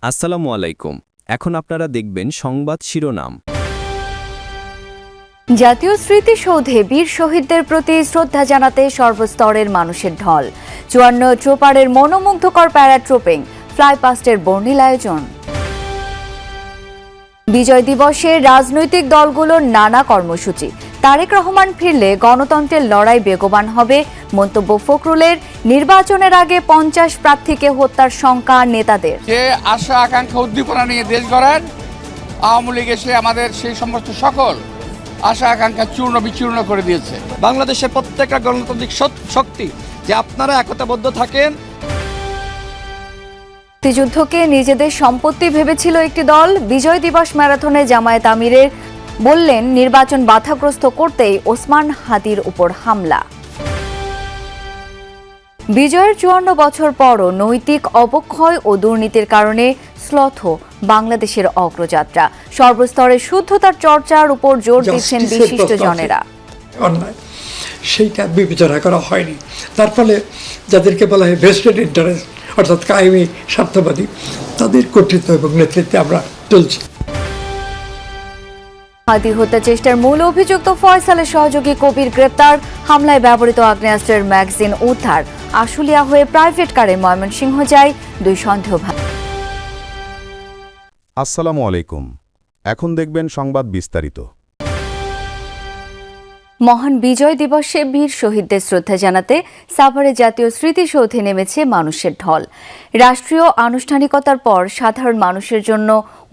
আসসালামু আলাইকুম। এখন আপনারা দেখবেন সংবাদ শিরোনাম। জাতীয় স্মৃতিসৌধে বীর শহীদদের প্রতি শ্রদ্ধা জানাতে সর্বস্তরের মানুষের ঢল। ৫৪ ট্রুপারের মনোমুগ্ধকর প্যারাট্রুপিং, ফ্লাইপাস্টের বর্ণিল আয়োজন। বিজয় দিবসে রাজনৈতিক দলগুলোর নানা কর্মসূচি। তারেক রহমান ফিরলে গণতন্ত্রের লড়াই বেগবান হবে, মন্তব্য ফখরুলের। নির্বাচনের আগে ৫০ প্রার্থীকে হত্যার শঙ্কা নেতাদের। যে আশা আকাঙ্ক্ষা উদ্দীপনা নিয়ে দেশ গড়ার আওয়ামী লীগ এসে আমাদের সেই সমস্ত সকল আশা আকাঙ্ক্ষা চূর্ণ বিচূর্ণ করে দিয়েছে। বাংলাদেশের প্রত্যেকটা গণতান্ত্রিক শক্তি যে আপনারা একতাবদ্ধ থাকেন। মুক্তিযুদ্ধকে নিজেদের সম্পত্তি ভেবেছিল একটি দল। বিজয় দিবস ম্যারাথনে জামায়াত আমিরের বললেন, নির্বাচন বাধাগ্রস্ত করতেই ওসমান হাদির উপর হামলা। বিজয়ের ৫৪ বছর পরও নৈতিক অবক্ষয় ও দুর্নীতির কারণে শ্লথ বাংলাদেশের অগ্রযাত্রা। সর্বস্তরে শুদ্ধতার চর্চার উপর জোর দিচ্ছেন বিশিষ্টজনেরা। অন্যায় সেইটা বিবেচনা করা হয়নি, তার ফলে যাদেরকে বলা হয় ভেস্টেড ইন্টারেস্ট অর্থাৎ কায়েমি স্বার্থবাদী, তাদের কর্তৃত্ব এবং নেতৃত্বে আমরা চলছি। হাদি হত্যা চেষ্টার মূল অভিযুক্ত ফয়সালের সহযোগী কবির গ্রেপ্তার। হামলায় ব্যবহৃত আগ্নেয়াস্ত্রের ম্যাগাজিন উদ্ধার। আশুলিয়া হয়ে প্রাইভেট কারে ময়মনসিংহ যায় ২ সন্দেহভাজন। আসসালামু আলাইকুম। এখন দেখবেন সংবাদ বিস্তারিত। মহান বিজয় দিবসে বীর শহীদদের শ্রদ্ধা জানাতে সাভারে জাতীয় স্মৃতিসৌধে নেমেছে মানুষের ঢল। রাষ্ট্রীয় আনুষ্ঠানিকতার পর সাধারণ মানুষের জন্য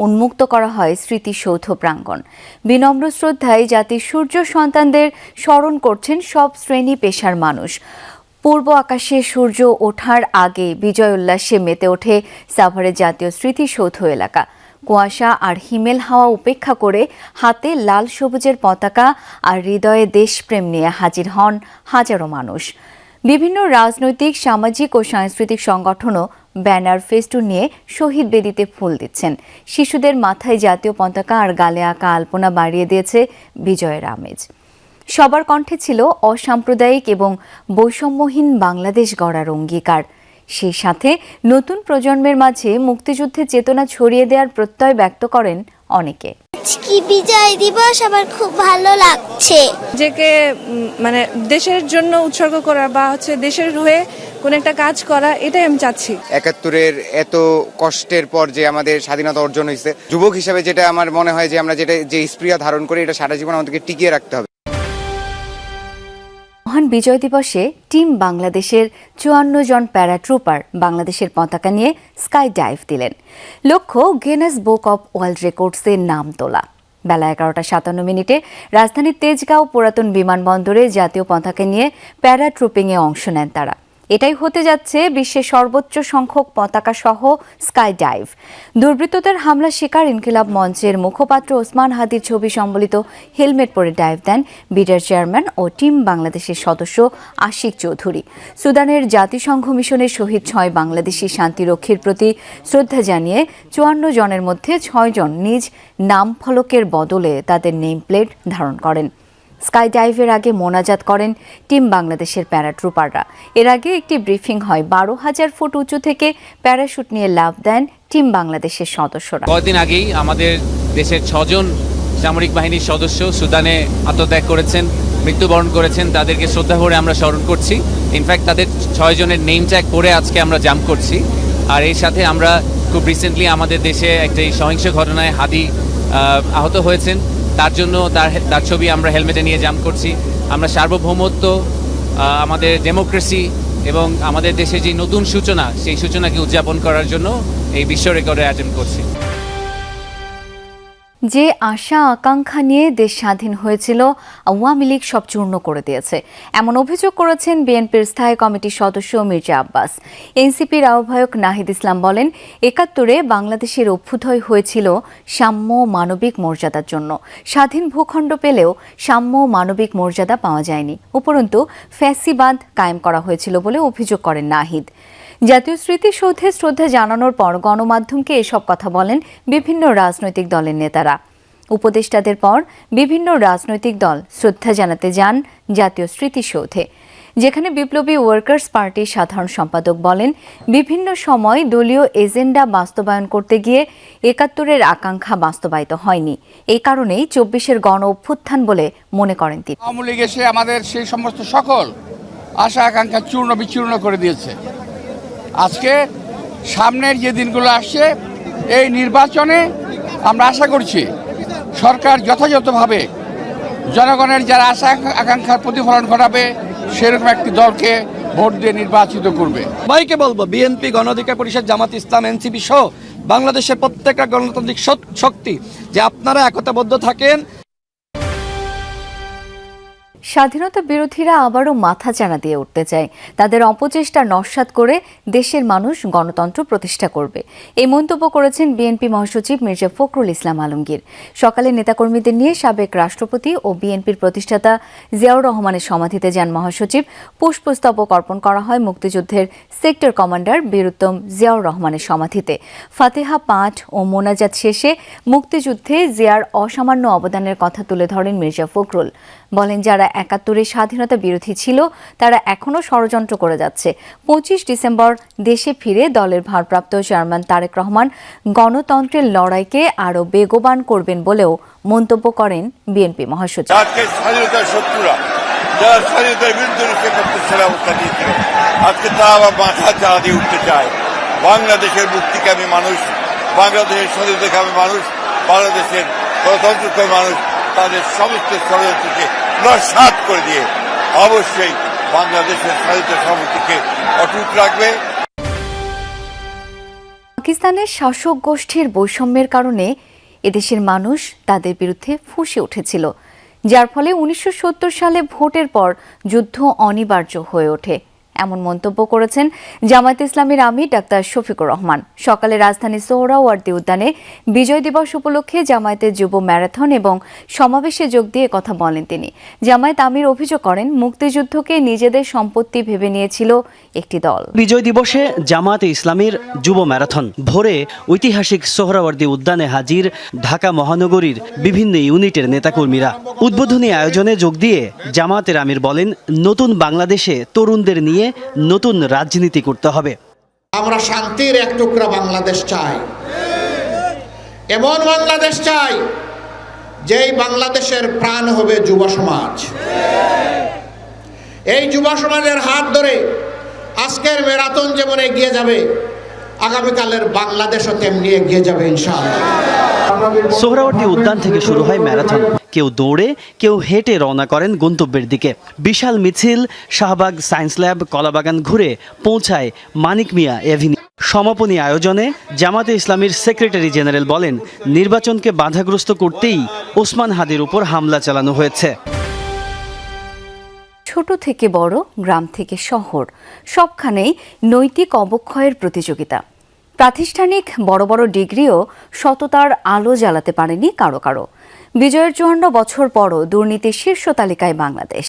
উন্মুক্ত করা হয় স্মৃতিসৌধ প্রাঙ্গণ। বিনম্র শ্রদ্ধায় জাতির সূর্য সন্তানদের স্মরণ করছেন সব শ্রেণী পেশার মানুষ। পূর্ব আকাশে সূর্য ওঠার আগে বিজয় উল্লাসে মেতে ওঠে সাভারের জাতীয় স্মৃতিসৌধ এলাকা। কুয়াশা আর হিমেল হাওয়া উপেক্ষা করে হাতে লাল সবুজের পতাকা আর হৃদয়ে দেশপ্রেম নিয়ে হাজির হন হাজারো মানুষ। বিভিন্ন রাজনৈতিক, সামাজিক ও সাংস্কৃতিক সংগঠনও ব্যানার, ফেস্টুন নিয়ে শহীদ বেদিতে ফুল দিচ্ছেন। শিশুদের মাথায় জাতীয় পতাকা আর গালে আঁকা আলপনা বাড়িয়ে দিয়েছে বিজয়ের আমেজ। সবার কণ্ঠে ছিল অসাম্প্রদায়িক এবং বৈষম্যহীন বাংলাদেশ গড়ার অঙ্গীকার। সেই সাথে নতুন প্রজন্মের মাঝে মুক্তিযুদ্ধের চেতনা ছড়িয়ে দেওয়ার প্রত্যয় ব্যক্ত করেন অনেকে। আজকে বিজয় দিবস আমার খুব ভালো লাগছে। নিজেকে দেশের জন্য উৎসর্গ করা বা দেশের হয়ে কোন একটা কাজ করা, এটাই আমি চাচ্ছি। ৭১-এর এত কষ্টের পর যে আমাদের স্বাধীনতা অর্জন হয়েছে, যুবক হিসেবে যেটা আমার মনে হয় যে আমরা যে স্পৃহা ধারণ করি, এটা সারা জীবন আমাদেরকে টিকিয়ে রাখতে হবে। মহান বিজয় দিবসে টিম বাংলাদেশের ৫৪ জন প্যারাট্রুপার বাংলাদেশের পতাকা নিয়ে স্কাই ডাইভ দিলেন। লক্ষ্য গিনেস বুক অব ওয়ার্ল্ড রেকর্ডসে নাম তোলা। বেলা ১১:৫৭ রাজধানীর তেজগাঁও পুরাতন বিমানবন্দরে জাতীয় পতাকা নিয়ে প্যারাট্রুপিংয়ে অংশ নেন তারা। এটাই হতে যাচ্ছে বিশ্বের সর্বোচ্চ সংখ্যক পতাকা সহ স্কাই ডাইভ। দুর্বৃত্তদের হামলা শিকার ইনকিলাব মঞ্চের মুখপাত্র ওসমান হাদির ছবি সম্বলিত হেলমেট পরে ডাইভ দেন বিডার চেয়ারম্যান ও টিম বাংলাদেশের সদস্য আশিক চৌধুরী। সুদানের জাতিসংঘ মিশনের শহীদ ৬ বাংলাদেশি শান্তিরক্ষীর প্রতি শ্রদ্ধা জানিয়ে ৫৪ জনের মধ্যে ৬ জন নিজ নাম ফলকের বদলে তাদের নেম প্লেট ধারণ করেন। স্কাই ডাইভের আগে মোনাজাত করেন টিম বাংলাদেশের প্যারাট্রুপাররা। এর আগে একটি ব্রিফিং হয়। ১২,০০০ ফুট উঁচু থেকে প্যারাশুট নিয়ে লাফ দেন টিম বাংলাদেশের সদস্যরা। কয়েকদিন আগেই আমাদের দেশের ৬ জন সামরিক বাহিনীর সদস্য সুদানে আত্মত্যাগ করেছেন, মৃত্যুবরণ করেছেন। তাদেরকে শ্রদ্ধা করে আমরা স্মরণ করছি। ইনফ্যাক্ট তাদের ৬ জনের নেম ট্যাগ করে আজকে আমরা জাম্প করছি। আর এর সাথে আমরা খুব রিসেন্টলি আমাদের দেশে একটি সহিংস ঘটনায় হাদি আহত হয়েছেন, তার জন্য তার ছবি আমরা হেলমেটে নিয়ে জাম্প করছি। আমরা সার্বভৌমত্ব, আমাদের ডেমোক্রেসি এবং আমাদের দেশের যে নতুন সূচনা, সেই সূচনাকে উদযাপন করার জন্য এই বিশ্ব রেকর্ডে অ্যাটেম্প করছি। যে আশা আকাঙ্ক্ষা নিয়ে দেশ স্বাধীন হয়েছিল, আওয়ামী লীগ সব চূর্ণ করে দিয়েছে, এমন অভিযোগ করেছেন বিএনপির স্থায়ী কমিটির সদস্য মির্জা আব্বাস। এনসিপির আহ্বায়ক নাহিদ ইসলাম বলেন, ৭১-এ বাংলাদেশের অভ্যুদয় হয়েছিল সাম্য মানবিক মর্যাদার জন্য। স্বাধীন ভূখণ্ড পেলেও সাম্য মানবিক মর্যাদা পাওয়া যায়নি। উপরন্তু ফ্যাসিবাদ কায়েম করা হয়েছিল বলে অভিযোগ করেন নাহিদ। জাতীয় স্মৃতিসৌধে শ্রদ্ধা জানানোর পর গণমাধ্যমকে এসব কথা বলেন বিভিন্ন রাজনৈতিক দলের নেতারা। উপদেষ্টাদের পর বিভিন্ন রাজনৈতিক দল শ্রদ্ধা জানাতে যান জাতীয় স্মৃতিসৌধে। যেখানে বিপ্লবী ওয়ার্কার্স পার্টির সাধারণ সম্পাদক বলেন, বিভিন্ন সময় দলীয় এজেন্ডা বাস্তবায়ন করতে গিয়ে ৭১-এর আকাঙ্ক্ষা বাস্তবায়িত হয়নি। এই কারণেই ২৪-এর গণ অভ্যুত্থান বলে মনে করেন তিনি। আওয়ামী লীগ এসে আমাদের সেই সমস্ত সকল আশা আকাঙ্ক্ষা চূর্ণ বিচূর্ণ করে দিয়েছে। আজকে সামনের যে দিনগুলো আসছে, এই নির্বাচনে আমরা আশা করছি সরকার যথাযথভাবে জনগণের যারা আশা আকাঙ্ক্ষার প্রতিফলন ঘটাবে সেরকম একটি দলকে ভোট দিয়ে নির্বাচিত করবে। সবাইকে বলবো, বিএনপি, গণ অধিকার পরিষদ, জামাত ইসলাম, এনসিপি সহ বাংলাদেশের প্রত্যেকটা গণতান্ত্রিক শক্তি যে আপনারা একতাবদ্ধ থাকেন। স্বাধীনতা বিরোধীরা আবারও মাথাচাড়া দিয়ে উঠতে চায়। তাদের অপচেষ্টা নস্যাৎ করে দেশের মানুষ গণতন্ত্র প্রতিষ্ঠা করবে, এই মন্তব্য করেছেন বিএনপি মহাসচিব মির্জা ফখরুল ইসলাম আলমগীর। সকালে নেতাকর্মীদের নিয়ে সাবেক রাষ্ট্রপতি ও বিএনপির প্রতিষ্ঠাতা জিয়াউর রহমানের সমাধিতে যান মহাসচিব। পুষ্পস্তবক অর্পণ করা হয় মুক্তিযুদ্ধের সেক্টর কমান্ডার বীরুত্তম জিয়াউর রহমানের সমাধিতে। ফাতেহা পাঠ ও মোনাজাত শেষে মুক্তিযুদ্ধে জিয়ার অসামান্য অবদানের কথা তুলে ধরেন মির্জা ফখরুল। বলেন, যারা ৭১-এর স্বাধীনতা বিরোধী ছিল তারা এখনও ষড়যন্ত্র করে যাচ্ছে। ২৫ ডিসেম্বর দেশে ফিরে দলের ভারপ্রাপ্ত চেয়ারম্যান তারেক রহমান গণতন্ত্রের লড়াইকে আরও বেগবান করবেন বলেও মন্তব্য করেন বিএনপি মহাসচিব। স্বাধীনতার শত্রুরা যারা স্বাধীনতার বিরুদ্ধে অবস্থা দিয়েছিল, আজকে তারা আবার মাথা চাড়া দিয়ে উঠতে চায়। বাংলাদেশের মুক্তিকামী মানুষ, বাংলাদেশের স্বাধীনতাকামী মানুষ, বাংলাদেশের গণতন্ত্রকামী মানুষ তাদের সমস্ত ষড়যন্ত্রকে নস্যাৎ করে দিয়ে অবশ্যই বাংলাদেশের স্বাধীনতা সমষ্টিকে অটুট রাখবে। পাকিস্তানের শাসক গোষ্ঠীর বৈষম্যের কারণে এদেশের মানুষ তাদের বিরুদ্ধে ফুঁসে উঠেছিল, যার ফলে ১৯৭০ সালে ভোটের পর যুদ্ধ অনিবার্য হয়ে ওঠে। এমন মন্তব্য করেছেন জামায়াতে ইসলামীর আমির ডাক্তার শফিকুর রহমান। সকালে রাজধানীর সোহরাওয়ার্দী উদ্যানে বিজয় দিবস উপলক্ষে জামায়াতের যুব ম্যারাথন এবং সমাবেশে যোগ দিয়ে কথা বলেন তিনি। জামায়াত আমির অভিযোগ করেন, মুক্তিযুদ্ধকে নিজেদের সম্পত্তি ভেবে নিয়েছিল একটি দল। বিজয় দিবসে জামায়াতে ইসলামীর যুব ম্যারাথন। ভোরে ঐতিহাসিক সোহরাওয়ার্দী উদ্যানে হাজির ঢাকা মহানগরীর বিভিন্ন ইউনিটের নেতাকর্মীরা। উদ্বোধনী আয়োজনে যোগ দিয়ে জামায়াতের আমির বলেন, নতুন বাংলাদেশে তরুণদের নিয়ে নতুন রাজনীতি করতে হবে। আমরা শান্তির এক টুকরা বাংলাদেশ চাই, এমন বাংলাদেশ চাই যেই বাংলাদেশের প্রাণ হবে যুব সমাজ। এই যুব সমাজের হাত ধরে আজকের ম্যারাথন যেমন এগিয়ে যাবে, আগামীকালের বাংলাদেশও তেমনি এগিয়ে যাবে ইনশাআল্লাহ। সোহরাওয়ার্দী উদ্যান থেকে শুরু হয় ম্যারাথন। কেউ দৌড়ে, কেউ হেঁটে রওনা করেন গন্তব্যের দিকে। বিশাল মিছিল শাহবাগ সায়েন্স ল্যাব কলাবাগান ঘুরে পৌঁছায় মানিক মিয়া এভিনিউ। সমাপনী আয়োজনে জামাতে ইসলামীর সেক্রেটারি জেনারেল বলেন, নির্বাচনকে বাধাগ্রস্ত করতেই ওসমান হাদির উপর হামলা চালানো হয়েছে। ছোট থেকে বড়, গ্রাম থেকে শহর, সবখানেই নৈতিক অবক্ষয়ের প্রতিযোগিতা। প্রাতিষ্ঠানিক বড় বড় ডিগ্রিও সততার আলো জ্বালাতে পারেনি কারো কারো। বিজয়ের ৫৪ বছর পরও দুর্নীতির শীর্ষ তালিকায় বাংলাদেশ।